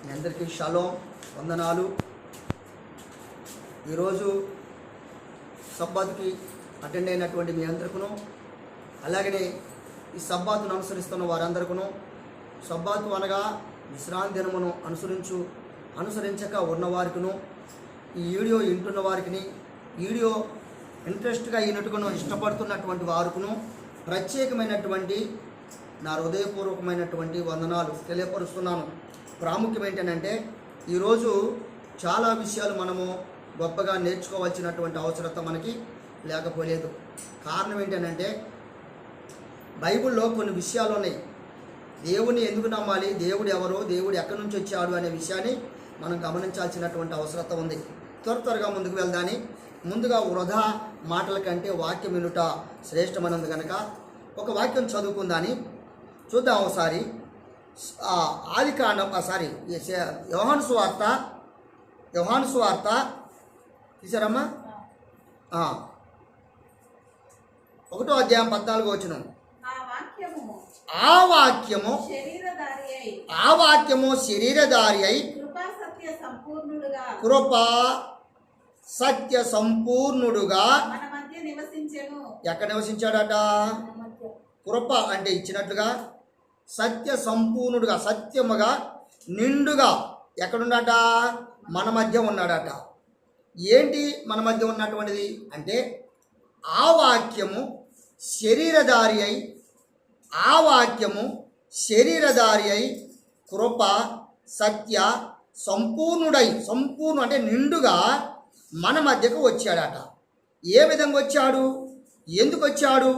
మీ అందరికీ షాలోమ్ వందనాలు. ఈరోజు సబ్బాతుకి అటెండ్ అయినటువంటి మీ అందరికీ, అలాగనే ఈ సబ్బాతును అనుసరిస్తున్న వారందరికీ, సబ్బాతు అనగా విశ్రాంతి దినమును అనుసరించక ఉన్నవారికి, ఈ వీడియో వింటున్న వారికి, వీడియో ఇంట్రెస్ట్గా అయినట్టుగా ఇష్టపడుతున్నటువంటి వారికి ప్రత్యేకమైనటువంటి నా హృదయపూర్వకమైనటువంటి వందనాలు తెలియపరుస్తున్నాను. ప్రాముఖ్యం ఏంటంటే ఈరోజు చాలా విషయాలు మనము గొప్పగా నేర్చుకోవాల్సినటువంటి అవసరత మనకి లేకపోలేదు. కారణం ఏంటంటే బైబిల్లో కొన్ని విషయాలు ఉన్నాయి. దేవుని ఎందుకు నమ్మాలి, దేవుడు ఎవరు, దేవుడు ఎక్కడి నుంచి వచ్చాడు అనే విషయాన్ని మనం గమనించాల్సినటువంటి అవసరత ఉంది. త్వరగా ముందుకు వెళ్దాని. ముందుగా వృధా మాటల కంటే వాక్యం వినుట శ్రేష్టమైనది కనుక ఒక వాక్యం చదువుకుందాని చూద్దాం ఒకసారి. ఆదికాండం యోహాను సువార్త తీసారమ్మా, 1వ అధ్యాయం 14వ వచనం. ఆ వాక్యము శరీరధారి అయి కృపా సత్య సంపూర్ణుడుగా ఎక్కడ నివసించాడట? కృప అంటే ఇచ్చినట్లుగా, సత్య సంపూర్ణుడుగా సత్యముగా నిండుగా ఎక్కడున్నాడట? మన మధ్య ఉన్నాడట. ఏంటి మన మధ్య ఉన్నటువంటిది అంటే ఆ వాక్యము శరీరధారి అయి కృప సత్య సంపూర్ణ అంటే నిండుగా మన మధ్యకు వచ్చాడట. ఏ విధంగా వచ్చాడు, ఎందుకు వచ్చాడు,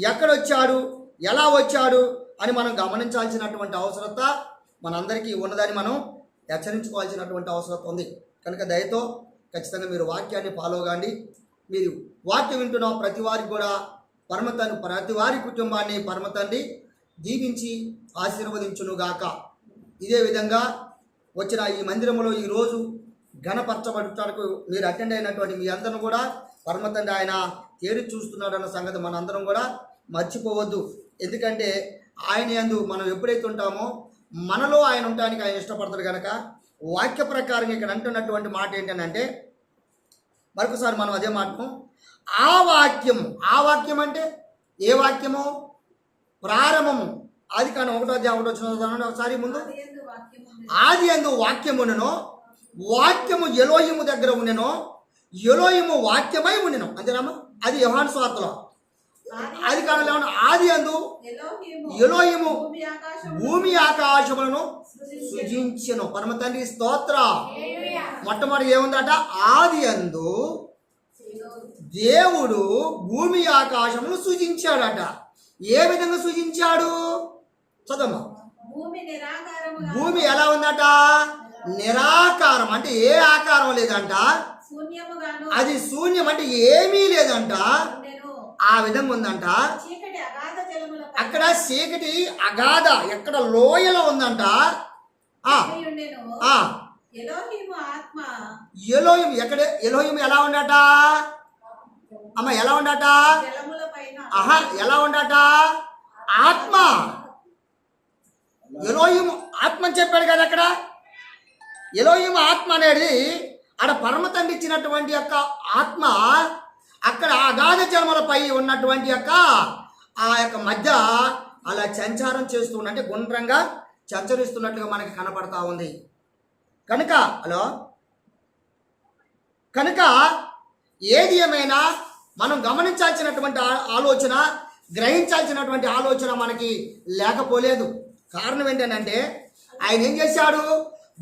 ఎక్కడొచ్చాడు, ఎలా వచ్చాడు అని మనం గమనించాల్సినటువంటి అవసరత మనందరికీ ఉన్నదని మనం హెచ్చరించుకోవాల్సినటువంటి అవసరం ఉంది. కనుక దయతో ఖచ్చితంగా మీరు వాక్యాన్ని ఫాలో కాండి. మీరు వాక్యం వింటున్న ప్రతి వారికి కూడా ప్రతి వారి కుటుంబాన్ని పరమతండ్రి దీవించి ఆశీర్వదించునుగాక. ఇదే విధంగా వచ్చిన ఈ మందిరంలో ఈరోజు ఘనపరచబడటానికి మీరు అటెండ్ అయినటువంటి మీ అందరిని కూడా పరమతండ్రి ఆయన తేరి చూస్తున్నాడన్న సంగతి మనందరం కూడా మర్చిపోవద్దు. ఎందుకంటే ఆయన యందు మనం ఎప్పుడైతే ఉంటామో మనలో ఆయన ఉండడానికి ఆయన ఇష్టపడతాడు కనుక వాక్య ప్రకారం ఇక్కడ అంటున్నటువంటి మాట ఏంటంటే మరొకసారి మనం అదే మాటను ఆ వాక్యం అంటే ఏ వాక్యము? ప్రారంభము. ఆదికాండం 1వ అధ్యాయం 1వ వచనం ఒకసారి ముందు. ఆది యందు వాక్యమునెను, వాక్యము ఎలోహిము దగ్గర ఉండెను, ఎలోహిము వాక్యమై ఉండెను. అంతేనామా? అది యోహాను సువార్తలో. ఆది కాలంలో ఆది యందు ఎలోహిము భూమి ఆకాశములను సృజించెను. పరమ తండ్రి స్తోత్ర. మొట్టమొదటి ఏముందట? ఆది యందు దేవుడు భూమి ఆకాశమును సృజించాడట. ఏ విధంగా సృజించాడు? చదమ్మా. భూమి ఎలా ఉందట? నిరాకారం అంటే ఏ ఆకారం లేదంట, అది శూన్యం అంటే ఏమీ లేదంట. ఆ విధంగా ఉందంట. అక్కడ చీకటి అగాధ ఎక్కడ లోయలో ఉందంట. ఎలోహిం ఎక్కడ? ఎలోహిం ఎలా ఉండట అమ్మ? ఎలా ఉండట? ఎలా ఉండట? ఆత్మ. ఎలోహిం ఆత్మ అని చెప్పాడు కదా అక్కడ. ఎలోహిం ఆత్మ అనేది ఆడ పరమ తండ్రి ఇచ్చినటువంటి యొక్క ఆత్మ అక్కడ అగాధ జలములపై ఉన్నటువంటి యొక్క ఆ యొక్క మధ్య అలా సంచారం చేస్తున్న అంటే గుండ్రంగా సంచరిస్తున్నట్లుగా మనకి కనపడతా ఉంది. కనుక ఏది ఏమైనా మనం గమనించాల్సినటువంటి ఆలోచన, గ్రహించాల్సినటువంటి ఆలోచన మనకి లేకపోలేదు. కారణం ఏంటంటే ఆయన ఏం చేశాడు?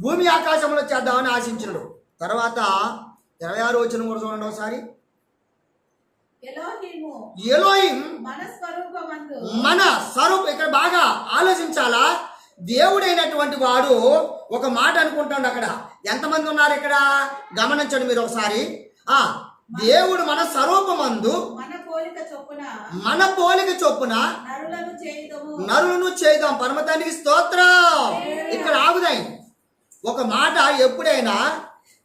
భూమి ఆకాశంలో చేద్దామని ఆశించినాడు. తర్వాత 26వ వచనం కూడా చూడండి ఒకసారి. ఎలోహిం మన స్వరూపం. ఇక్కడ బాగా ఆలోచించాలా? దేవుడైనటువంటి వాడు ఒక మాట అనుకుంటాడు. అక్కడ ఎంతమంది ఉన్నారు ఇక్కడ గమనించండి మీరు ఒకసారి. దేవుడు మన స్వరూపమందు మన పోలిక చొప్పున నరులను చేద్దాం. పరమ తండ్రికి స్తోత్రం. ఇక్కడ ఆగుదాయి. ఒక మాట ఎప్పుడైనా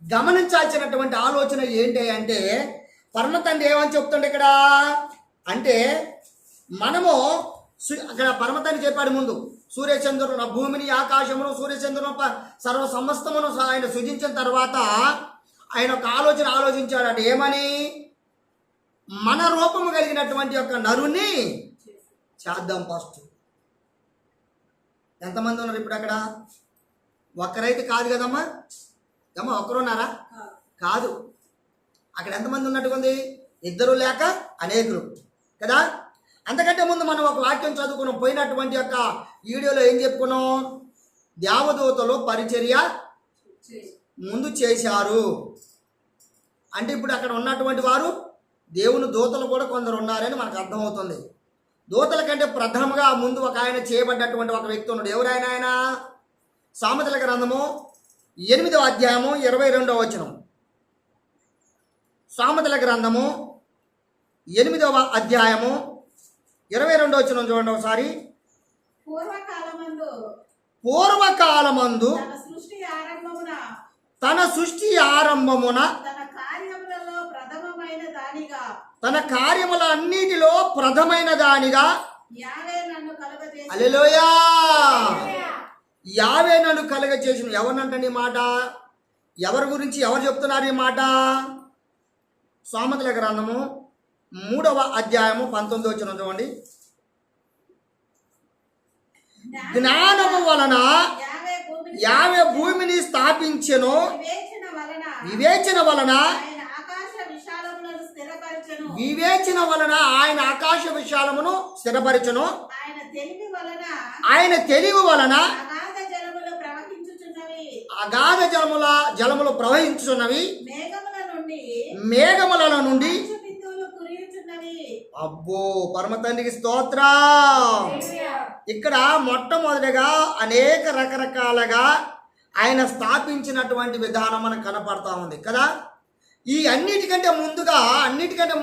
గమనించాల్సినటువంటి ఆలోచన ఏంటి అంటే పరమ తండ్రి ఏమని చెప్తుండే ఇక్కడ అంటే మనము అక్కడ పరమ తండ్రి చెప్పాడు ముందు సూర్యచంద్రులను, భూమిని, ఆకాశమును, సూర్యచంద్రులను, సర్వ సమస్తమును ఆయన సృజించిన తర్వాత ఆయన ఒక ఆలోచన ఆలోచించాడట. ఏమని? మన రూపము కలిగినటువంటి యొక్క నరుని చేద్దాం ఫస్ట్. ఎంతమంది ఉన్నారు ఇప్పుడు అక్కడ? ఒక్కరైతే కాదు కదమ్మా. అమ్మా ఒక్కరున్నారా? కాదు. అక్కడ ఎంతమంది ఉన్నట్టుగా ఉంది? ఇద్దరు లేక అనేకులు కదా. అంతకంటే ముందు మనం ఒక వాక్యం చదువుకున్నాం. పోయినటువంటి యొక్క వీడియోలో ఏం చెప్పుకున్నాం? దేవదూతలు పరిచర్య ముందు చేశారు అంటే ఇప్పుడు అక్కడ ఉన్నటువంటి వారు దేవుని దూతలు కూడా కొందరు ఉన్నారని మనకు అర్థమవుతుంది. దూతల కంటే ప్రథమంగా ముందు ఒక ఆయన చేయబడ్డటువంటి ఒక వ్యక్తి ఉన్నాడు. ఎవరైనా ఆయన? సామెతల గ్రంథము 8వ అధ్యాయము 22వ వచనం. సామెతల గ్రంథము 8వ అధ్యాయము 22వ వచనం చూడండి ఒకసారి. పూర్వకాలమందు తన సృష్టి ఆరంభమున తన కార్యముల అన్నిటిలో ప్రథమైన దానిగా హల్లెలూయా యావే నన్ను కలుగజేసిన. ఎవరినంటండి ఈ మాట? ఎవరి గురించి ఎవరు చెప్తున్నారు ఈ మాట? సామెతల గ్రంథము 3వ అధ్యాయము 19వ వచనం చూడండి. జ్ఞానము వలన యావే భూమిని స్థాపించెను, వివేచన వలన ఆయన ఆకాశ విశాలమును స్థిరపరచును. ఆయన తెలివి వలన అగాధ జలములు ప్రవహించుచున్నవి, మేఘముల నుండి అబ్బో పరమ తండ్రికి స్తోత్రం. ఇక్కడ మొట్టమొదటిగా అనేక రకరకాలుగా ఆయన స్థాపించినటువంటి విధానం మనకు కనపడతా ఉంది కదా. ఈ అన్నిటికంటే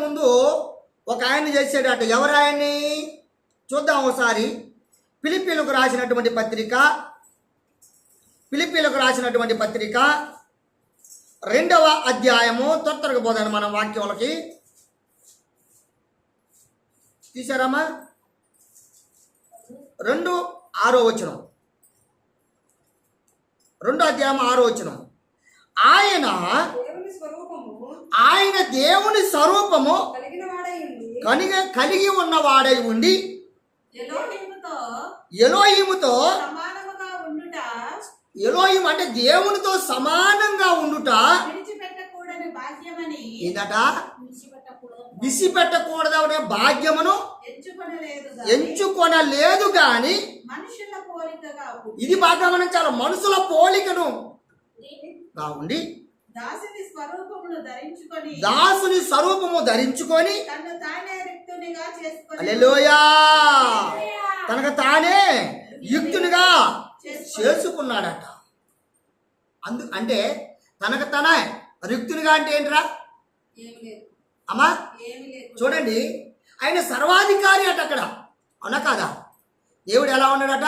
ముందు ఒక ఆయన చేసాడట. ఎవరు ఆయన్ని చూద్దాం ఒకసారి. ఫిలిప్పీలకు రాసినటువంటి పత్రిక 2వ అధ్యాయము త్వరగా పోదాను మనం వాక్యములకి. తీసారమ్మా? 2:6 వచనం. 2వ అధ్యాయం 6వ వచనం. ఆయన దేవుని స్వరూపము కలిగి ఉన్నవాడై ఉండి ఎలోహిముతో ఎలోహిం అంటే దేవునితో సమానంగా ఉండుట ఏంటట? విసిపెట్టకూడదనే భాగ్యమును ఎంచుకొనలేదు గాని. ఇది బాగా గమనించాలి. మనుషుల పోలికను ఉండి దాసుని స్వరూపము ధరించుకొని హల్లెలూయా తనకు తానే యుక్తునిగా చేసుకున్నాడట. అంటే తనకు తనే యుక్తునిగా అంటే ఏంట్రా అమ్మా? చూడండి, ఆయన సర్వాధికారి అట అక్కడ. అవునా కాదా? దేవుడు ఎలా ఉన్నాడట?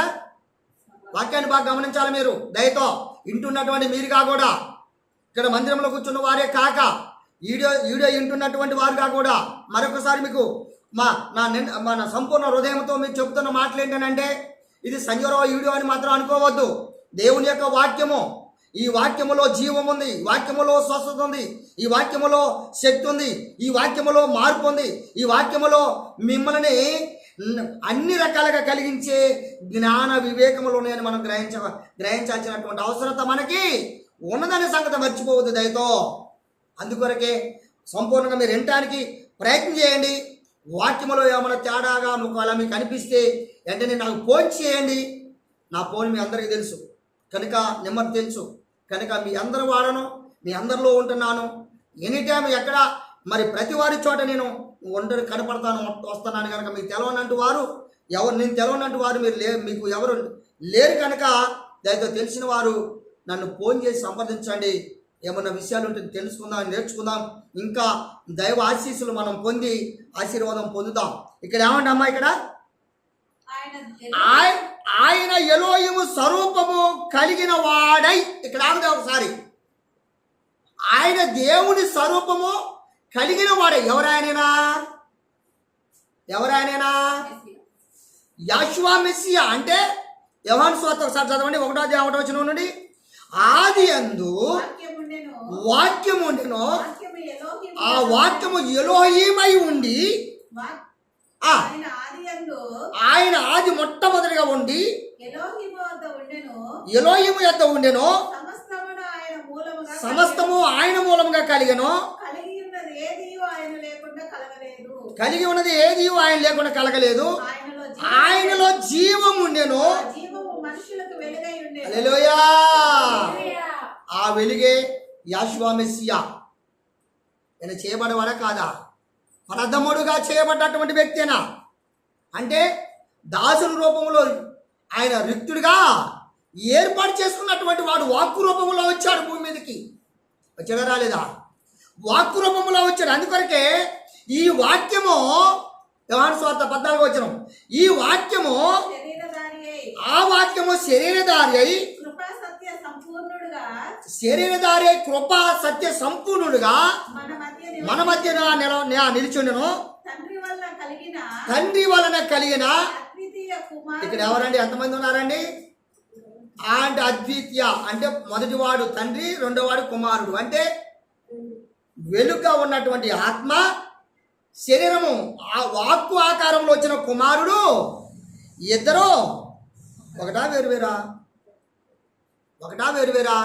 వాక్యాన్ని బాగా గమనించాలి మీరు. దయతో వింటున్నటువంటి మీరుగా కూడా, ఇక్కడ మందిరంలో కూర్చున్న వారే కాక వీడియో వింటున్నటువంటి వారుగా కూడా మరొకసారి మీకు మన సంపూర్ణ హృదయంతో మీకు చెప్తున్న మాటలు ఏంటంటే, ఇది సంజయరావు వీడియో అని మాత్రం అనుకోవద్దు. దేవుని యొక్క వాక్యము. ఈ వాక్యములో జీవం ఉంది, ఈ వాక్యములో స్వస్థత ఉంది, ఈ వాక్యములో శక్తి ఉంది, ఈ వాక్యములో మార్పు ఉంది, ఈ వాక్యములో మిమ్మల్ని అన్ని రకాలుగా కలిగించే జ్ఞాన వివేకములు ఉన్నాయని మనం గ్రహించాల్సినటువంటి అవసరత మనకి ఉన్నదనే సంగతి మర్చిపోవద్దు దయతో. అందుకొరకే సంపూర్ణంగా మీరు వినటానికి ప్రయత్నం చేయండి. వాక్యములో ఏమైనా తేడాగా అలా మీకు అనిపిస్తే వెంటనే నాకు ఫోన్ చేయండి. నా ఫోన్ మీ అందరికీ తెలుసు కనుక, నెంబర్ తెలుసు కనుక మీ అందరి వాడను, మీ అందరిలో ఉంటున్నాను. ఎనీ టైం ఎక్కడ మరి ప్రతి వారి చోట నేను ఒంటరి కనపడతాను, వస్తున్నాను. కనుక మీకు తెలవనంటు వారు నేను తెలవనంటు వారు మీకు ఎవరు లేరు కనుక దయతో తెలిసిన వారు నన్ను ఫోన్ చేసి సంప్రదించండి. ఏమన్నా విషయాలు ఉంటే తెలుసుకుందాం, నేర్చుకుందాం. ఇంకా దైవ ఆశీస్సులు మనం పొంది ఆశీర్వాదం పొందుతాం. ఇక్కడ ఏమంటే అమ్మా, ఇక్కడ ఆయన ఎలోహిము స్వరూపము కలిగిన వాడై, ఇక్కడ ఆగదే ఒకసారి. ఆయన దేవుని స్వరూపము కలిగిన వాడే. ఎవరాయనైనా యెహోవా మెస్సియా అంటే యోహాను సువార్త ఒకసారి చదవండి, 1వ అధ్యాయం 1వ వచనం నుండి. ఆది యందు వాక్యము ఉండెను, ఆ వాక్యము ఎలోహీమై ఉండి, ఆయన ఆది మొట్టమొదటిగా ఉండి ఎలోహిము యొద్ద ఉండెను, సమస్తము ఆయన మూలముగా కలిగెను, కలిగి ఉన్నది ఏది ఆయన లేకుండా కలగలేదు, ఆయనలో జీవం ఉండెను. హల్లెలూయా. ఆ వెలుగే యెహోవా మెస్సియా. ఆయన చేయబడవాడా కాదా? ప్రథముడుగా చేయబడ్డటువంటి వ్యక్తేనా? అంటే దాసుని రూపంలో ఆయన రిక్తుడిగా ఏర్పాటు చేసుకున్నటువంటి వాడు వాక్కు రూపంలో వచ్చాడు భూమి మీదకి. వచ్చాడా రాలేదా? వాక్కు రూపంలో వచ్చాడు. అందుకొరకే ఈ వాక్యము యోహాను సువార్త 14వ వచనం, ఈ వాక్యము ఆ వాక్యము శరీరధారి అయి కృపా సత్య సంపూర్ణుడుగా మన మధ్య నిలిచుండెను. తండ్రి వలన కలిగిన, ఇక్కడ ఎవరండి, ఎంతమంది ఉన్నారండి? అంటే అద్వితీయ అంటే మొదటివాడు తండ్రి, రెండోవాడు కుమారుడు. అంటే వెలుగుగా ఉన్నటువంటి ఆత్మ, శరీరము, ఆ వాక్కు ఆకారంలో వచ్చిన కుమారుడు, ఇద్దరు ఒకటా వేరువేరా? ఒకటా వేరువేరా?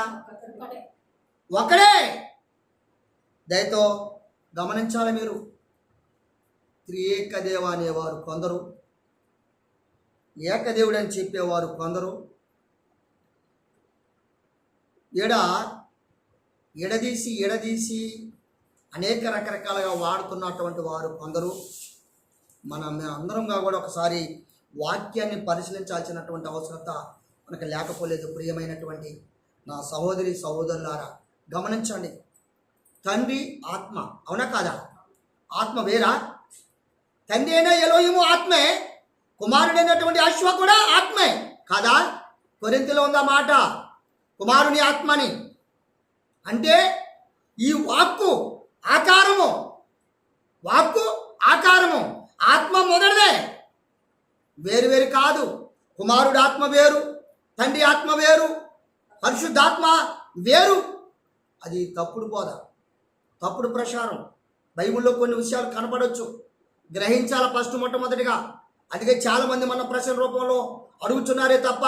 ఒకడే. దయతో గమనించాలి మీరు. త్రియేక దేవ అనేవారు కొందరు, ఏకదేవుడు అని చెప్పేవారు కొందరు, ఎడదీసి అనేక రకరకాలుగా వాడుతున్నటువంటి వారు కొందరు. మనం అందరంగా కూడా ఒకసారి వాక్యాన్ని పరిశీలించాల్సినటువంటి అవసరత మనకు లేకపోలేదు. ప్రియమైనటువంటి నా సహోదరి సహోదరులారా, గమనించండి. తండ్రి ఆత్మ, అవునా కాదా? ఆత్మ వేరా? తండ్రి అయినా ఎలోహిము ఆత్మే, కుమారుడైనటువంటి యెహోవా కూడా ఆత్మే కాదా? కొరింథీలో ఉందా మాట, కుమారుని ఆత్మని. అంటే ఈ వాక్కు ఆకారము ఆత్మ మొదటిదే, వేరు కాదు. కుమారుడు ఆత్మ వేరు, తండ్రి ఆత్మ వేరు, పరిశుద్ధాత్మ వేరు. అది తప్పుడు బోధ, తప్పుడు ప్రచారం. బైబిల్లో కొన్ని విషయాలు కనపడవచ్చు, గ్రహించాల ఫస్ట్ మొట్టమొదటిగా. అందుకే చాలామంది మన ప్రశ్న రూపంలో అడుగుతున్నారే తప్ప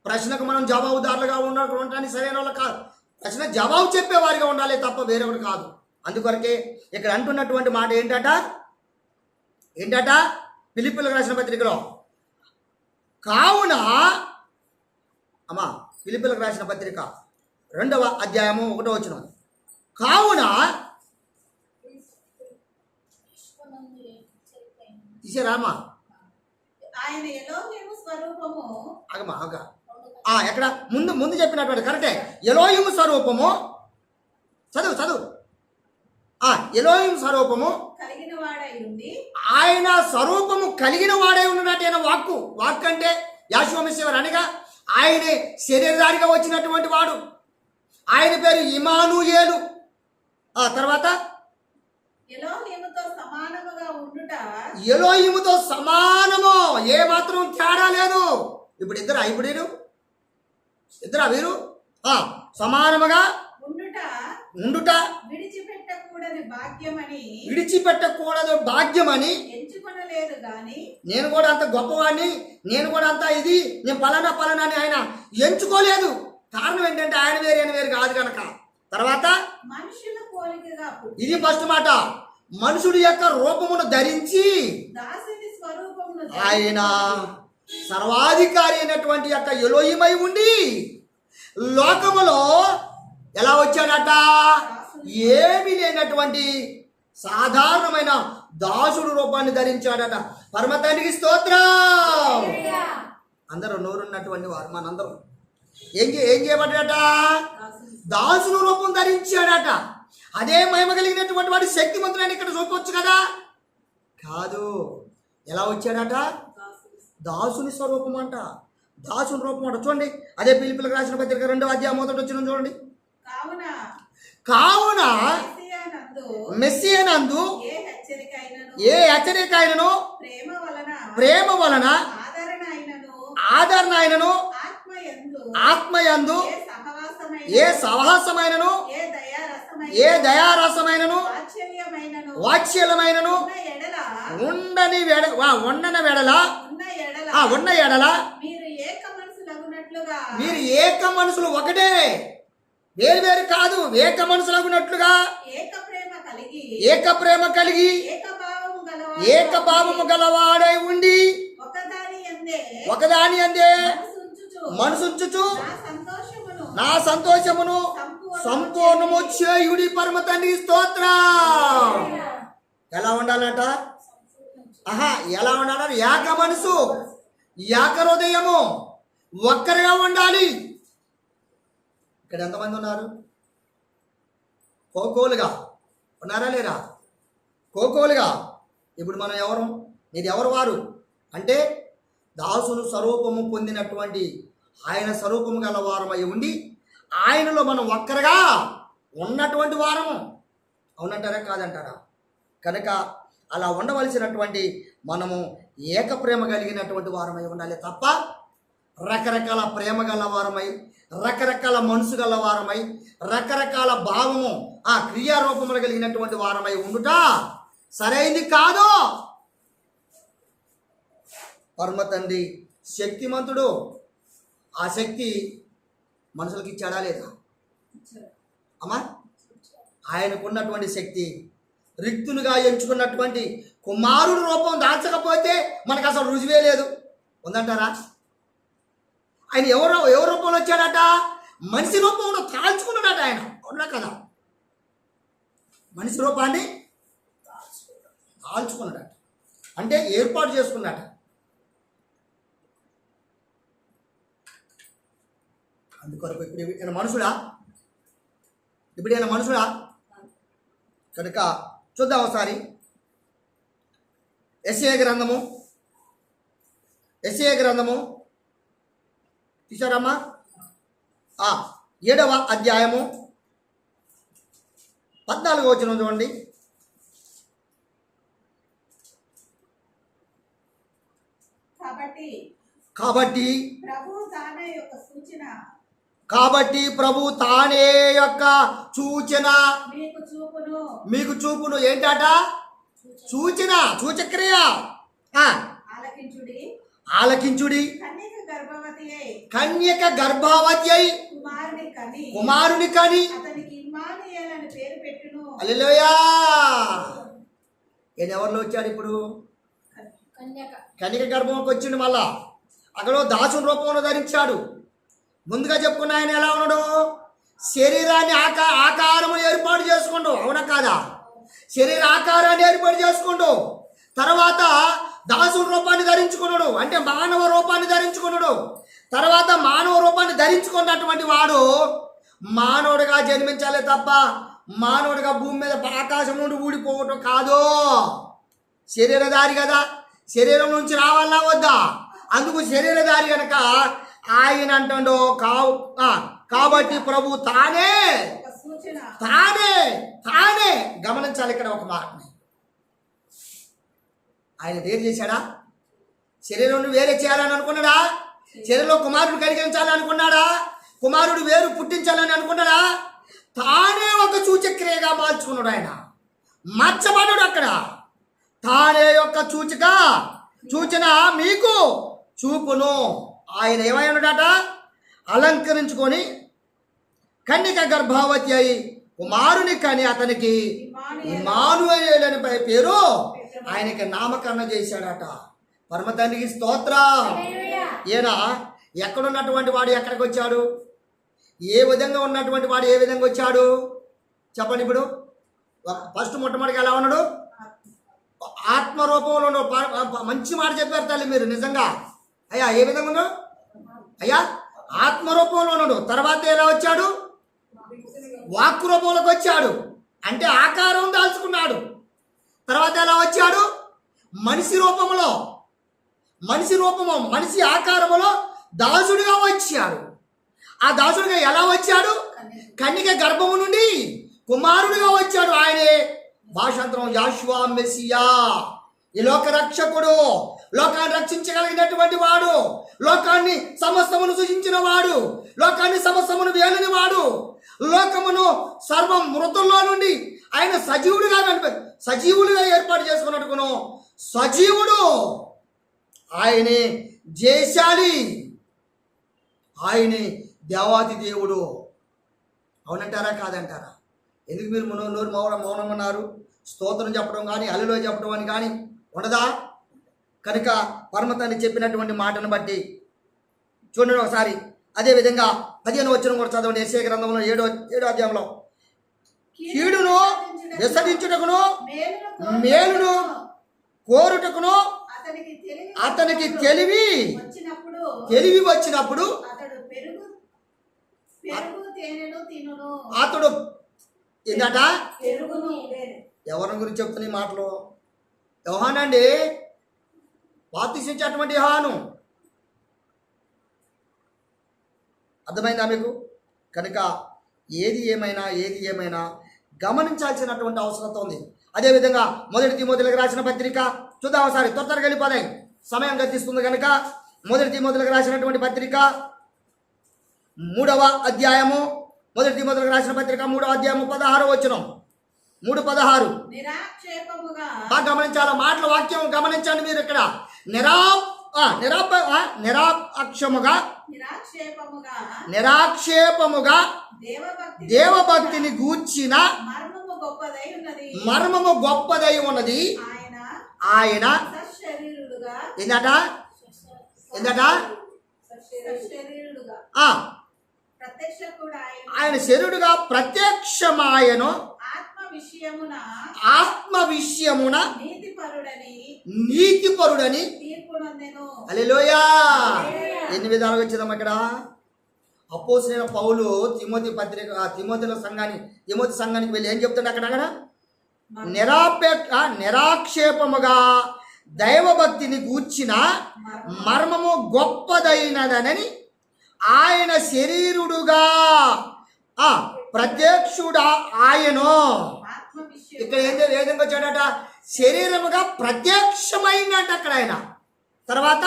ప్రశ్నకు మనం జవాబుదారులుగా ఉండడానికి సరైన వాళ్ళు కాదు. ప్రశ్న జవాబు చెప్పేవారిగా ఉండాలి తప్ప వేరొకటి కాదు. అందుకొరకే ఇక్కడ అంటున్నటువంటి మాట ఏంటట ఫిలిప్పీయులకు రాసిన పత్రికలో, కావున ఫిలిప్పీయులకు రాసిన పత్రిక 2వ అధ్యాయము 1వ వచనం, కావున ఇసేరామా ఎక్కడ ముందు చెప్పినటువంటి కరెక్టే. ఎలోహిము స్వరూపము, చదువు ఎలోహిము స్వరూపము ఆయన స్వరూపము కలిగిన వాడై ఉన్నట్టు వాక్కు అంటే యెహోవా మెస్సియా అనగా ఆయనే శరీరధారిగా వచ్చినటువంటి వాడు. ఆయన పేరు ఇమానుయేలు. తర్వాత ఎలోహిముతో సమానము, ఏ మాత్రం తేడా లేదు. ఇప్పుడు ఇద్దరా వీరు సమానముగా ఉండుట విడిచిపెట్టకూడదు భాగ్యమని ఎంచుకొనలేదు గాని, నేను కూడా అంత గొప్పవాడిని, నేను కూడా అంత ఇది, నేను పలానా అని ఆయన ఎంచుకోలేదు. కారణం ఏంటంటే ఆయన వేరు కాదు కనుక. తర్వాత మనుషుల పోలికగా, ఇది ఫస్ట్ మాట, మనుషుడి యొక్క రూపమును ధరించి దాసుని స్వరూపమును ఆయన సర్వాధికారి అయినటువంటి యొక్క ఎలోహిమై ఉండి లోకములో ఎలా వచ్చాడట? ఏమీ లేనటువంటి సాధారణమైన దాసుడు రూపాన్ని ధరించాడట. పరమ తండ్రికి స్తోత్రం. అందరూ నోరున్నటువంటి వారు మనందరం ఏం చేయబడ్డాడట? దాసుడు రూపం ధరించాడట. అదే మహిమ కలిగినటువంటి వాడు శక్తిమంతుడని ఇక్కడ చూపవచ్చు కదా? కాదు. ఎలా వచ్చాడట? దాసుని స్వరూపం అంట, దాసుని రూపం అంట. చూడండి, అదే ఫిలిప్పీయులకు రాసిన పత్రిక 2వ అధ్యాయం 1వ వచనం చూడండి. కావున మెస్సియానందు ఏ హెచ్చరిక అయినను, ప్రేమ వలన ఆదరణ ఆయనను ఆత్మయందు ఆత్మయందు ఏ సహవాసమైన ఏ సహవాసమైనను ఏ దయారసమైనను వాత్సల్యమైనను ఉండని ఉండని వెడల ఉన్న ఎడల మీరు ఏక మనసులు ఒకటే, వేరు వేరు కాదు, ఏక మనసులగునట్లుగా ఏక ప్రేమ కలిగి ఏక భావము గలవాడై ఉండి ఒకదాని అందే మనసుంచుచు నా సంతోషమును సంపూర్ణము చేయుడి పరమ తండ్రి స్తోత్రం. ఎలా ఉండాలట? ఎలా ఉండాలి? ఏక మనసు, ఏక హృదయము, ఒక్కరిగా ఉండాలి. ఇక్కడ ఎంతమంది ఉన్నారు? కోకోలుగా ఉన్నారా లేరా? కోకోలుగా. ఇప్పుడు మనం ఎవరు? ఇది ఎవరు వారు అంటే దాసులు స్వరూపము పొందినటువంటి ఆయన స్వరూపము గల వారమై ఉండి ఆయనలో మనం ఒక్కరుగా ఉన్నటువంటి వారము. అవునంటారా కాదంటారా? కనుక అలా ఉండవలసినటువంటి మనము ఏక ప్రేమ కలిగినటువంటి వారమై ఉండాలి తప్ప రకరకాల ప్రేమ గల వారమై, రకరకాల మనసు గల వారమై, రకరకాల భావము ఆ క్రియారూపములు కలిగినటువంటి వారమై ఉండుట సరైంది కాదు. పరమ తండ్రి శక్తిమంతుడు. ఆ శక్తి మనుషులకి ఇచ్చాడా లేదా అమ్మా? ఆయనకున్నటువంటి శక్తి రిక్తులుగా ఎంచుకున్నటువంటి కుమారుడు రూపం దాల్చకపోతే మనకు అసలు రుజువే లేదు. ఉందంటారా? ఆయన ఎవరు రూపంలో వచ్చాడట? మనిషి రూపంలో తాల్చుకున్నాడట ఆయన. అవునా కదా? మనిషి రూపాన్ని తాల్చుకున్నాడట అంటే ఏర్పాటు చేసుకున్నాడట. అందుకొరకు ఇప్పుడు ఈయన మనుషుడా? ఇప్పుడు ఈయన మనుషుడా? కనుక చూద్దాం ఒకసారి. యెషయా గ్రంథము తీసారమ్మా? 7వ అధ్యాయము 14వ వచనం చూడండి. కాబట్టి ప్రభు తానే యొక్క సూచన మీకు చూపును. ఏంటట? సూచన, సూచక్రియ. ఆలకించుడి. కన్యక గర్భవతి అయి కుమారుని కని హల్లెలూయా. ఈయన ఎవరిలో వచ్చాడు? ఇప్పుడు కన్యక గర్భంలోకి వచ్చిండు. మళ్ళా అక్కడ దాసుని రూపంలో ధరించాడు. ముందుగా చెప్పుకున్న ఆయన ఎలా ఉన్నాడు? శరీరాన్ని ఆకారము ఏర్పాటు చేసుకుంటూ. అవునా కాదా? శరీర ఆకారాన్ని ఏర్పాటు చేసుకుంటూ తర్వాత దాసుని రూపాన్ని ధరించుకున్నాడు. అంటే మానవ రూపాన్ని ధరించుకున్నాడు. తర్వాత మానవ రూపాన్ని ధరించుకున్నటువంటి వాడు మానవుడిగా జన్మించాలి తప్ప మానవుడిగా భూమి మీద ఆకాశం నుండి ఊడిపోవటం కాదు. శరీరధారి కదా, శరీరం నుంచి రావాలా వద్దా? అందుకు శరీరధారి కనుక ఆయన అంటాడు కాబట్టి ప్రభు తానే గమనించాలి. ఇక్కడ ఒక మాటని ఆయన వేరు చేశాడా? శరీరం వేరే చేయాలని అనుకున్నాడా? శరీరంలో కుమారుడు కలిగించాలని అనుకున్నాడా? కుమారుడు వేరు పుట్టించాలని అనుకున్నాడా? తానే ఒక సూచక్రియగా మార్చుకున్నాడు. ఆయన మార్చబడ్డాడు. అక్కడ తానే యొక్క సూచన మీకు చూపును. ఆయన ఏమైనాడట? అలంకరించుకొని కన్యక గర్భవతి అయి కుమారుని కని అతనికి ఇమ్మానుయేలు అని పేరు ఆయనకి నామకరణం చేశాడట. పరమ తండ్రికి స్తోత్రం. ఈయన ఎక్కడున్నటువంటి వాడు ఎక్కడికి వచ్చాడు? ఏ విధంగా ఉన్నటువంటి వాడు ఏ విధంగా వచ్చాడు చెప్పండి. ఇప్పుడు ఫస్ట్ మొట్టమొదటిగా ఎలా ఉన్నాడు? ఆత్మరూపంలో ఉన్నాడు. మంచి మాట చెప్పారు తల్లి మీరు, నిజంగా. అయ్యా ఏ విధంగా ఉన్నాడు? అయ్యా ఆత్మరూపంలో ఉన్నాడు. తర్వాత ఎలా వచ్చాడు? వాక్కు రూపంలోకి వచ్చాడు. అంటే ఆకారం దాల్చుకున్నాడు. తర్వాత ఎలా వచ్చాడు? మనిషి రూపము మనిషి ఆకారములో దాసుడిగా వచ్చాడు. ఆ దాసుడిగా ఎలా వచ్చాడు? కన్యక గర్భము నుండి కుమారుడిగా వచ్చాడు. ఆయనే భాషాంతరం యాషువా మెస్సియా. ఈ లోక రక్షకుడు, లోకాన్ని రక్షించగలిగినటువంటి వాడు, లోకాన్ని సమస్తమును సృజించిన వాడు, లోకాన్ని సమస్తమును వేలని వాడు, లోకమును సర్వం మృతుల్లో నుండి ఆయన సజీవులుగా ఏర్పాటు చేసుకున్నట్టుకును సజీవుడు, ఆయనే జయశాలి, ఆయనే దేవాది దేవుడు. అవునంటారా కాదంటారా? ఎందుకు మీరు నోరు మౌనం అన్నారు? స్తోత్రం చెప్పడం కానీ హల్లెలూయా చెప్పడం అని కానీ ఉండదా? కనుక పరమతాన్ని చెప్పినటువంటి మాటను బట్టి చూడండి ఒకసారి. అదేవిధంగా 15వ వచనం కూడా చదవండి. యెషయా గ్రంథంలో 7వ అధ్యాయంలో, కీడును విసర్జించుటకును మేలును కోరుటకును అతనికి తెలివి వచ్చినప్పుడు అతడు ఏందట? ఎవరి గురించి చెప్తున్న ఈ మాటలు? యోహానండి, బాప్తిసించేటువంటి యోహాను. అర్థమైందా మీకు? కనుక ఏది ఏమైనా గమనించాల్సినటువంటి అవసరం ఉంది. అదేవిధంగా 1 తిమోతిలకు రాసిన పత్రిక చూద్దాం ఒకసారి. త్వరగా వెళ్ళిపోదాయి, సమయం గతిస్తుంది కనుక. 1 తిమోతిలకు రాసినటువంటి పత్రిక 3వ అధ్యాయము, 1 తిమోతిలకు రాసిన పత్రిక 3వ అధ్యాయము 16వ వచనం. 3:16. బాగా గమనించాలి మాటల వాక్యం, గమనించండి మీరు ఇక్కడ. నిరాక్షేపముగా దేవభక్తిని గూర్చిన మర్మము గొప్పదై ఉన్నది. ఆయన ఏందట? ఆయన శరీరుడుగా ప్రత్యక్షమాయను, ఆత్మ విషయమున నీతిపరుడని. హల్లెలూయా. ఎన్ని విధాలుగా వచ్చిందమ్మా ఇక్కడ? అపోస్తలుడైన పౌలు తిమోతి సంఘానికి వెళ్ళి ఏం చెప్తాడు అక్కడ? నిరాక్షేపముగా దైవభక్తిని గూర్చిన మర్మము గొప్పదైనదని ఆయన శరీరుడుగా ప్రత్యక్షుడా ఆయను. ఇక్కడ ఏం విధంగా వచ్చాడట? శరీరముగా ప్రత్యక్షమైందంట అక్కడ ఆయన. తర్వాత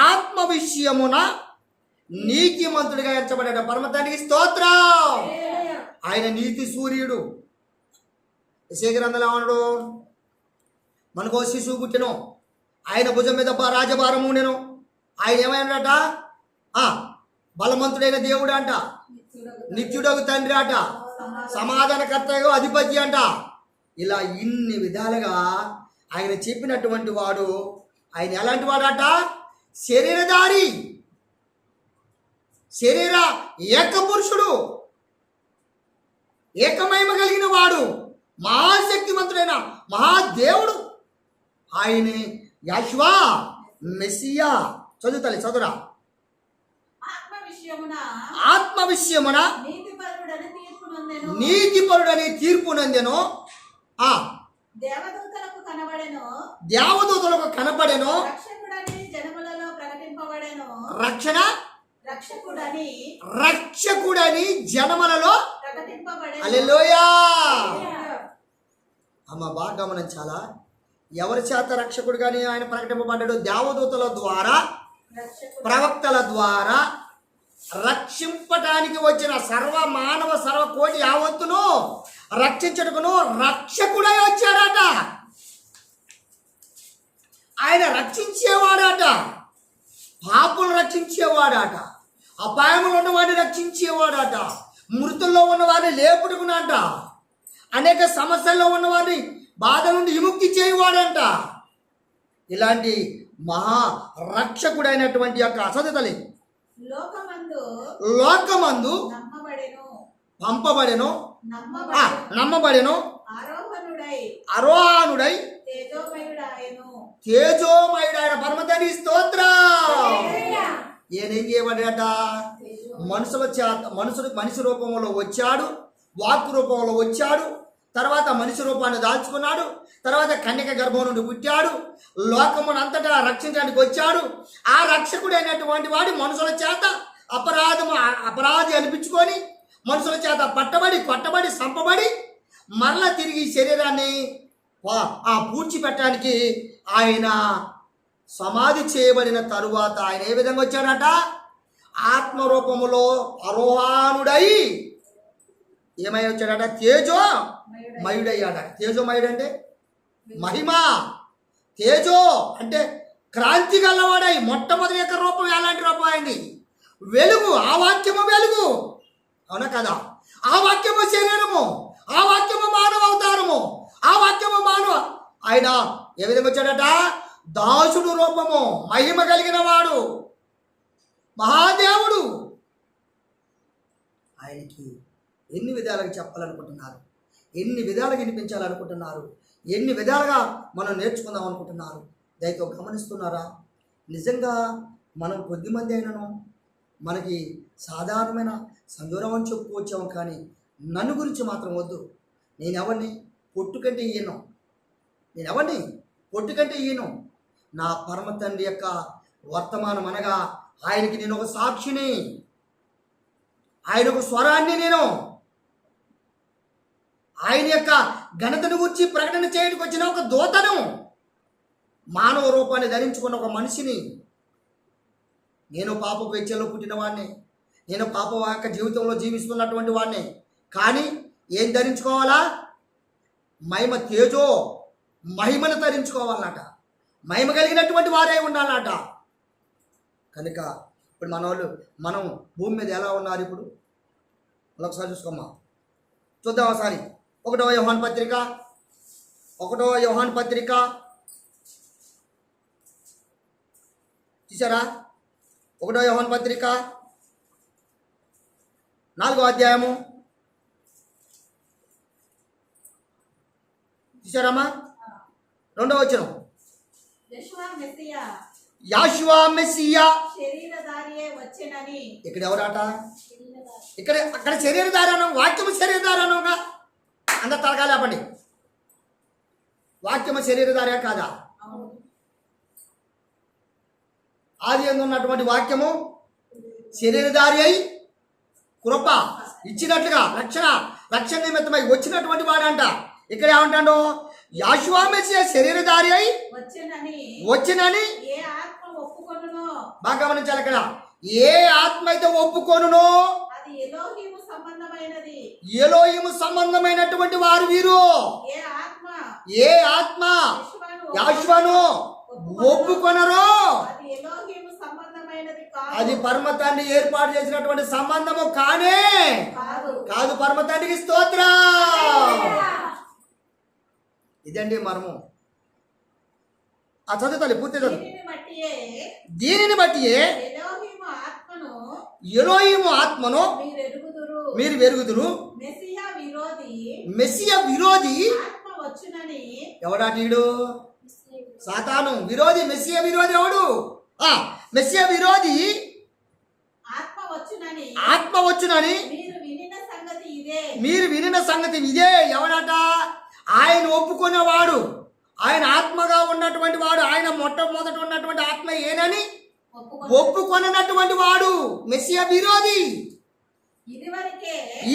ఆత్మ విషయమున నీతిమంతుడిగా ఎంచబడ్డాడు. పరమతానికి స్తోత్రం. ఆయన నీతి సూర్యుడు. యెషయా గ్రంథంలో ఏమన్నాడు? మనకో శిశువు పుట్టెను, ఆయన భుజం మీద రాజభారం ఉండెను. ఆయన ఏమైనాడట? బలవంతుడైన దేవుడు అంట, నిత్యుడగు తండ్రి అట, సమాధానకర్తగా అధిపతి అంట. ఇలా ఇన్ని విధాలుగా ఆయన చెప్పినటువంటి వాడు. ఆయన ఎలాంటి వాడట? శరీరధారి, శరీర ఏకపురుషుడు, ఏకమహిమ కలిగిన వాడు, మహాశక్తిమంతుడైన మహాదేవుడు. ఆయనే యెహోవా మెస్సియా. చదువురా. ఆత్మ విషయమున నీతిపరుడని తీర్పునందెను. దేవదూతలకు కనబడెను. రక్షకుడని జనములలో. హల్లెలూయా. అమ్మ బాగా గమనించాలా? ఎవరి చేత రక్షకుడుగాని ఆయన ప్రకటింపబడ్డాడు? దేవదూతల ద్వారా, ప్రవక్తల ద్వారా రక్షింపటానికి వచ్చిన సర్వ కోటి యావత్తును రక్షించటకును రక్షకుడై వచ్చాడట. ఆయన రక్షించేవాడట, పాపులను రక్షించేవాడట, అపాయములు ఉన్నవాడిని రక్షించేవాడట, మృతుల్లో ఉన్నవాడిని లేపుడుకునంట, అనేక సమస్యల్లో ఉన్నవాడిని బాధ నుండి విముక్తి చేయవాడంట. ఇలాంటి మహా రక్షకుడైనటువంటి యొక్క అసతలి లోకమందు పంపబడెను, నమ్మబడెను, ఆరోహణుడై తేజోమయుడైన పరమతని స్తోత్రం. ఏం చేయబడ్డాట? మనిషి రూపంలో వచ్చాడు, వాక్కు రూపంలో వచ్చాడు, తర్వాత మనిషి రూపాన్ని దాల్చుకున్నాడు, తర్వాత కన్యక గర్భం నుండి పుట్టాడు, లోకమునంతటా రక్షించడానికి వచ్చాడు. ఆ రక్షకుడైనటువంటి వాడు మనుషుల చేత అపరాధి అనిపించుకొని, మనుషుల చేత పట్టబడి కొట్టబడి చంపబడి మరలా తిరిగి శరీరాన్ని పూడ్చిపెట్టడానికి ఆయన సమాధి చేయబడిన తరువాత ఆయన ఏ విధంగా వచ్చాడట? ఆత్మరూపములో అరోహానుడై ఏమై వచ్చాడట? తేజోమయుడయ్యాడట. తేజోమయుడు అంటే మహిమ. తేజో అంటే క్రాంతి గలవాడై మొట్టమొదటి యొక్క రూపం ఎలాంటి రూపం అయింది? వెలుగు. ఆ వాక్యము వెలుగు, అవునా కదా? ఆ వాక్యము శరీరము, ఆ వాక్యము మానవ అవతారము, ఆ వాక్యము మానవ. ఆయన ఏ విధంగా వచ్చాడట? దాసుడు రూపము, మహిమ కలిగిన వాడు, మహాదేవుడు. ఆయనకి ఎన్ని విధాలుగా చెప్పాలనుకుంటున్నారు, ఎన్ని విధాలుగా వినిపించాలనుకుంటున్నారు, ఎన్ని విధాలుగా మనం నేర్చుకుందాం అనుకుంటున్నారు. దయతో గమనిస్తున్నారా? నిజంగా మనం కొద్దిమంది అయినను మనకి సాధారణమైన సందూరం అని చెప్పుకోవచ్చాము, కానీ నన్ను గురించి మాత్రం వద్దు. నేనెవరిని? పొట్టు కంటే ఈయను. నేనెవరిని? పొట్టు కంటే ఈయను. నా పరమ తండ్రి యొక్క వర్తమానం అనగా ఆయనకి నేను ఒక సాక్షిని, ఆయన ఒక స్వరాన్ని, నేను ఆయన యొక్క ఘనతను గురించి ప్రకటన చేయడానికి వచ్చిన ఒక దూతను, మానవ రూపాన్ని ధరించుకున్న ఒక మనిషిని. నేను పాపపు వెచ్చలో పుట్టిన వాడిని, నేను పాప యొక్క జీవితంలో జీవిస్తున్నటువంటి వాడిని. కానీ ఏం ధరించుకోవాలా? మహిమ, తేజో మహిమను ధరించుకోవాలన్నట. మహిమ కలిగినటువంటి వారే ఉండాలన్నట. కనుక ఇప్పుడు మనం భూమి మీద ఎలా ఉన్నారు? ఇప్పుడు ఒకసారి చూసుకోమ్మా, చూద్దాం ఒకసారి. 1వ యోహాను పత్రిక చూసారా? 1వ యోహాను పత్రిక 4వ అధ్యాయము చూసారమ్మా? 2వ వచనం. యాషువా మెస్సియా శరీరధారియే వచ్చెనని. ఇక్కడ ఎవరాట? అక్కడ శరీరధారనం, వాక్యము శరీరధారణంగా అందరు తలగా లేపండి. వాక్యము శరీరధారే కాదా? ఆది యందు ఉన్నటువంటి వాక్యము శరీరధారి అయి కృప ఇచ్చినట్లుగా రక్షణ నిమిత్తమై వచ్చినటువంటి వాడంట. ఇక్కడ ఏమంటాడు? యాషువా మెస్సియా శరీరధారి అయి వచ్చెనని. ఏ ఆత్మ ఒప్పుకొనునో, బాగా గమనించాలి. ఇక్కడ ఏ ఆత్మ అయితే ఒప్పుకొనునో అది ఎలోహీము సంబంధమైనది. ఎలోహిము సంబంధమైనటువంటి వారు వీరు. ఏ ఆత్మ యాషువను ఒప్పుకొనరో అది ఎలోహీము సంబంధమైనది కాదు. అది పరమ తండ్రి ఏర్పాటు చేసినటువంటి సంబంధము కానే కాదు. పరమ తండ్రికి స్తోత్రం. ఇదండి మనము ఆ చదువుతాలి, పూర్తి చదువు. దీనిని బట్టి ఎలోహిము ఆత్మను మీరు వెరుగుదురు. మెస్సియా విరోధి ఎవడాటీడు? సాతాను విరోధి. మెస్సియా విరోధి ఎవడు? మెస్సియా విరోధి ఆత్మ వచ్చునని మీరు వినిన సంగతి ఇదే. ఎవడట? ఆయన ఒప్పుకునేవాడు, ఆయన ఆత్మగా ఉన్నటువంటి వాడు, ఆయన మొట్టమొదట ఉన్నటువంటి ఆత్మ ఏనని ఒప్పుకొనటువంటి వాడు మెస్సియా విరోధి.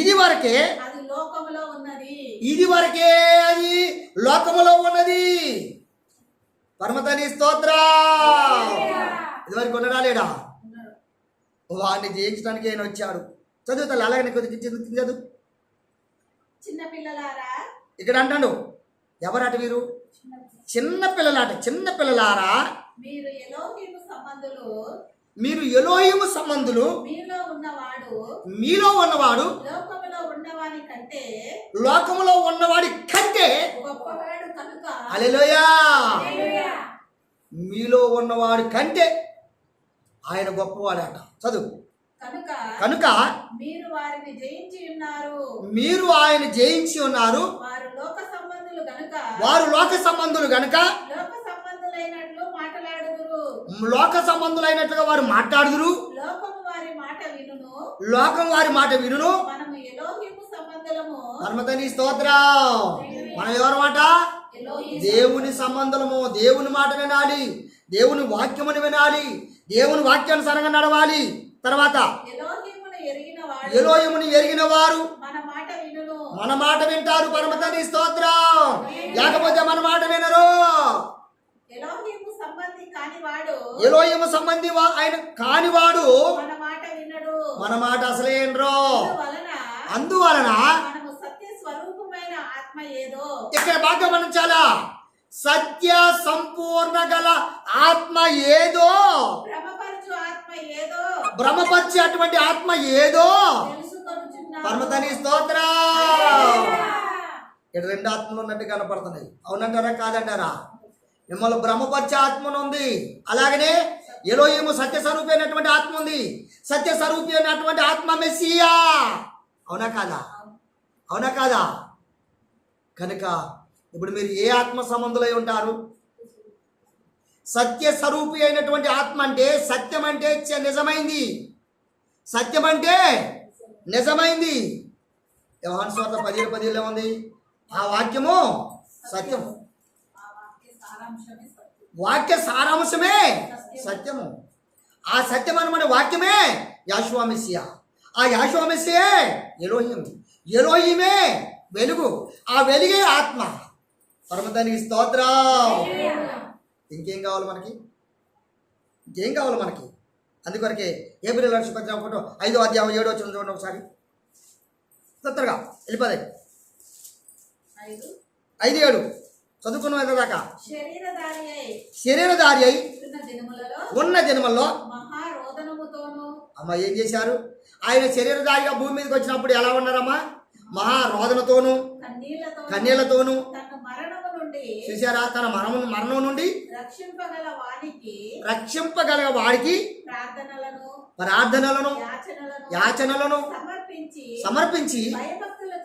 ఇదివరకే అది లోకములో ఉన్నది. పరమతని స్తోత్రం. ఇదివరకు ఉండడా లేడా? వాడిని జయించడానికి ఆయన వచ్చాడు. చదువుతా అలాగే కొద్దిగా చదువు. చిన్నపిల్లలారా, ఇక్కడ అంటాడు ఎవరట వీరు? చిన్నపిల్లలాట. చిన్నపిల్లలారా, మీరు ఎలోహిము సంబంధులు, మీలో ఉన్నవాడు లోకములో ఉన్నవాడి కంటే హల్లెలూయా. మీలో ఉన్నవాడి కంటే ఆయన గొప్పవాడట. చదువు. కనుక మీరు ఆయన జయించి ఉన్నారు. వారు లోక సంబంధులు గనుక లోక సంబంధులైనట్లుగా వారు మాట్లాడుదురు. లోకం వారి మాట వినును. పరమతని స్తోత్రం. మనం ఎవరి మాట? దేవుని సంబంధము. దేవుని మాట వినాలి, దేవుని వాక్యమును వినాలి, దేవుని వాక్యానుసారంగా నడవాలి. తర్వాత ఎలోహిముని ఎరిగిన వారు మన మాట వింటారు. పరమతని స్తోత్రం. లేకపోతే మన మాట వినరు. కానివాడు ఎలోహిము సంబంధి ఆయన కానివాడు మన మాట వినడు. మన మాట అసలేండ్రో. అందువలన అందువలన మనము సత్య స్వరూపమైన ఆత్మ ఏదో ఇక్కడ బాగా గమనించాలా, సత్య సంపూర్ణ గల ఆత్మ ఏదో, భ్రమపరచు ఆత్మ ఏదో భ్రమపరిచే అటువంటి ఆత్మ ఏదో తెలుసుకొనుచున్నాము. పరమతని స్తోత్రం. ఇక్కడ రెండు ఆత్మలు ఉన్నట్టు కనపడుతున్నాయి. అవునంటారా కాదంటారా? మిమ్మల్ని బ్రహ్మపరిచే ఆత్మ ఉంది, అలాగనే ఎలోహిము సత్య స్వరూపి అయినటువంటి ఆత్మ ఉంది. సత్య స్వరూపి అయినటువంటి ఆత్మ మెస్సియా. అవునా కాదా? అవునా కాదా? కనుక ఇప్పుడు మీరు ఏ ఆత్మ సంబంధులై ఉంటారు? సత్య స్వరూపి అయినటువంటి ఆత్మ అంటే సత్యం అంటే నిజమైంది, సత్యం అంటే నిజమైంది. యోహాను సువార్త 10:10 ఉంది, ఆ వాక్యము సత్యము, ఆ వాక్య సారాంశమే సత్యం. వాక్య సారాంశమే సత్యము. ఆ సత్యం అనమైన వాక్యమే యాషువా మెస్సియా. ఆ యాషువా మెస్సియే ఎలోహిం, ఎలోహిమే వెలుగు, ఆ వెలుగే ఆత్మ. పరమతానికి స్తోత్రం. ఇంకేం కావాలి మనకి? ఇంకేం కావాలి మనకి? అందుకొరకే ఏప్రిల్ 5వ అధ్యాయం 7వ వచనం చూడండి ఒకసారి, తొందరగా వెళ్ళిపోదాయి. 5:7 చదువుకున్నాం దాకా. శరీరధారి అయి ఉన్న దినములలో మహారోదనముతోను అమ్మ ఏం చేశారు? ఆయన శరీరధారిగా భూమి మీదకి వచ్చినప్పుడు ఎలా ఉన్నారమ్మా? మహారోదనతోను కన్నీళ్లతోను కన్యలతోను. తన మరణము నుండి చూశారా? తన మరణం నుండి రక్షింపగల వాడికి ప్రార్థనలను యాచనలను సమర్పించి భయభక్తులు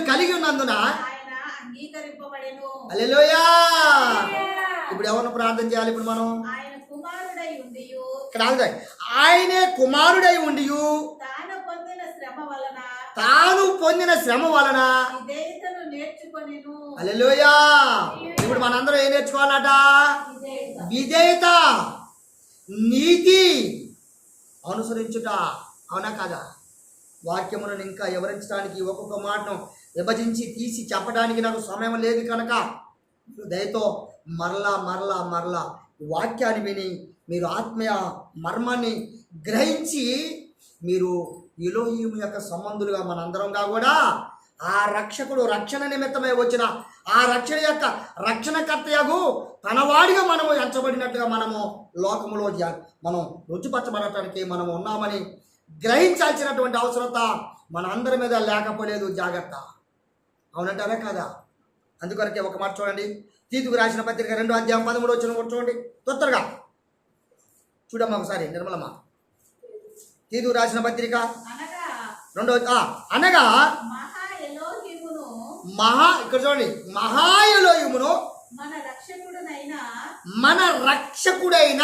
కలిగి ఉన్నందున ఆయన అంగీకరింపబడెను. హల్లెలూయా. ఇప్పుడు ఎవరిని ప్రార్థన చేయాలి? ఇప్పుడు మనం ఆయన కుమారుడై ఉండియు ఇక్కడ ఆగుతాయి. ఆయనే కుమారుడై ఉండియు తాను పొందిన శ్రమ వలన విధేయతను నేర్చుకొనెను. హల్లెలూయా. ఇప్పుడు మనందరం ఏం నేర్చుకోవాలట? విధేయత, నీతి అనుసరించుట. అవునా కాదా? వాక్యములను ఇంకా వివరించడానికి ఒక్కొక్క మాటను విభజించి తీసి చెప్పడానికి నాకు సమయం లేదు కనుక దయతో మరలా వాక్యాన్ని విని మీరు ఆత్మీయ మర్మాన్ని గ్రహించి మీరు ఎలోహిము యొక్క సంబంధులుగా మనందరంగా కూడా ఆ రక్షకుడు రక్షణ నిమిత్తమై వచ్చిన ఆ రక్షణ యొక్క రక్షణకర్తయగు తనవాడిగా మనము ఎంచబడినట్టుగా మనము లోకములో మనం రుచిపరచబడటానికి మనము ఉన్నామని గ్రహించాల్సినటువంటి అవసరత మన అందరి మీద లేకపోలేదు. జాగ్రత్త. అవునంటారా కదా? అందుకొరకే ఒక మాట చూడండి, తీతుకు రాసిన పత్రిక 2వ అధ్యాయం 13వ వచనం కూడా చూడండి తొందరగా చూడమ్మా ఒకసారి. నిర్మలమ్మ, తీతుకు రాసిన పత్రిక అనగా ఇక్కడ చూడండి, మహా ఎలోహిమును మన రక్షకుడైన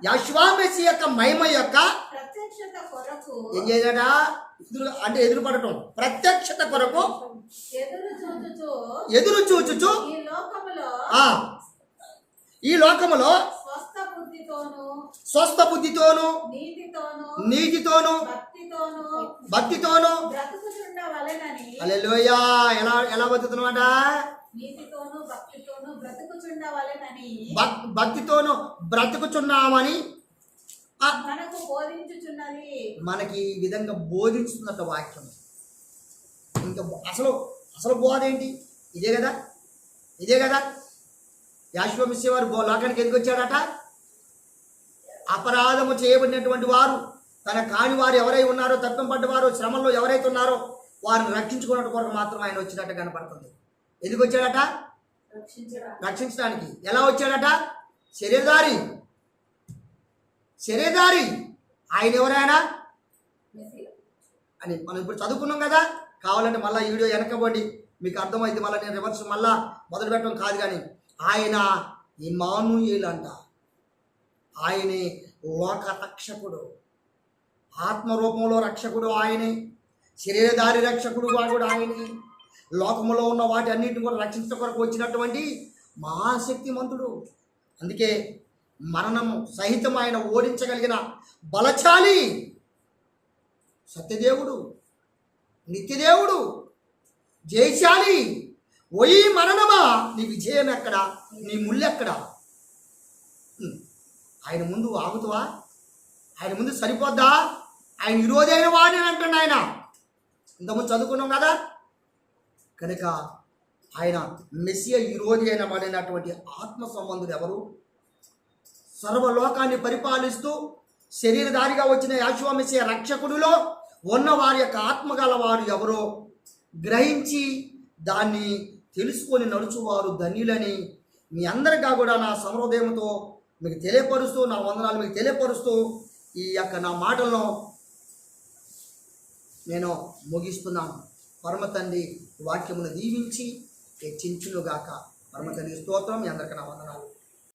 యెషువా మెస్సియా యొక్క మహిమ యొక్క ఏం చేయదట? అంటే ఎదురుపడటం, ప్రత్యక్షత కొరకు ఎదురు చూచుచు ఈ లోకములో స్వస్థ బుద్ధితోను నీతితోను భక్తితోను హల్లెలూయా. ఎలా బతుకుతున్నమాట? భక్తితోను బ్రతుకుచున్నామని మనకి ఈ విధంగా బోధించుతున్నట్టు వాక్యం. ఇంకా అసలు బోధ ఏంటి? ఇదే కదా యాషువా మెస్సియా వారు లోకానికి ఎందుకు వచ్చాడట? అపరాధము చేయబడినటువంటి వారు, తన కాని వారు ఎవరై ఉన్నారో, తప్పింపడ్డవారు, శ్రమల్లో ఎవరైతే ఉన్నారో వారిని రక్షించుకున్నట్టు కొరకు మాత్రం ఆయన వచ్చినట్టు కనపడుతుంది. ఎందుకు వచ్చాడట? రక్షించడానికి. ఎలా వచ్చాడట? శరీరధారి. ఆయన ఎవరైనా అని మనం ఇప్పుడు చదువుకున్నాం కదా. కావాలంటే మళ్ళీ ఈ వీడియో వెనకబడి మీకు అర్థమైంది. మళ్ళీ నేను రివర్స్ మళ్ళా మొదలు పెట్టడం కాదు, కానీ ఆయన ఇమ్మానుయేలు అంట. ఆయనే లోక రక్షకుడు, ఆత్మరూపంలో రక్షకుడు ఆయనే, శరీరధారి రక్షకుడు కూడా ఆయనే, లోకములో ఉన్న వాటి అన్నింటిని కూడా రక్షించడం కొరకు వచ్చినటువంటి మహాశక్తిమంతుడు. అందుకే మరణము సహితం ఆయన ఓడించగలిగిన బలశాలి, సత్యదేవుడు, నిత్యదేవుడు, జయశాలి, ఓయి మరణమా నీ విజయం ఎక్కడా, నీ ముళ్ళెక్కడా? ఆయన ముందు ఆగుతావా? ఆయన ముందు సరిపోద్దా? ఆయన విరోధైన వాడిని అంటాడు ఆయన. ఇంతకుముందు చదువుకున్నాం కదా. కనుక ఆయన మెస్సియా విరోధి అయిన వాడినటువంటి ఆత్మ సంబంధులు ఎవరు? సర్వలోకాన్ని పరిపాలిస్తూ శరీరధారిగా వచ్చిన యాషువ మెస్సియా రక్షకుడిలో ఉన్న వారి యొక్క ఆత్మ గల వారు ఎవరో గ్రహించి దాన్ని తెలుసుకొని నడుచువారు ధన్యులని మీ అందరిగా కూడా నా సమహృదయంతో మీకు తెలియపరుస్తూ, నా వందనాలు మీకు తెలియపరుస్తూ ఈ యొక్క నా మాటలను నేను ముగిస్తున్నాను. పరమ తండ్రి వాక్యమును దీవించి హెచ్చించునుగాక. పరమ తండ్రి స్తోత్రం. మీ అందరికీ నా వందనాలు.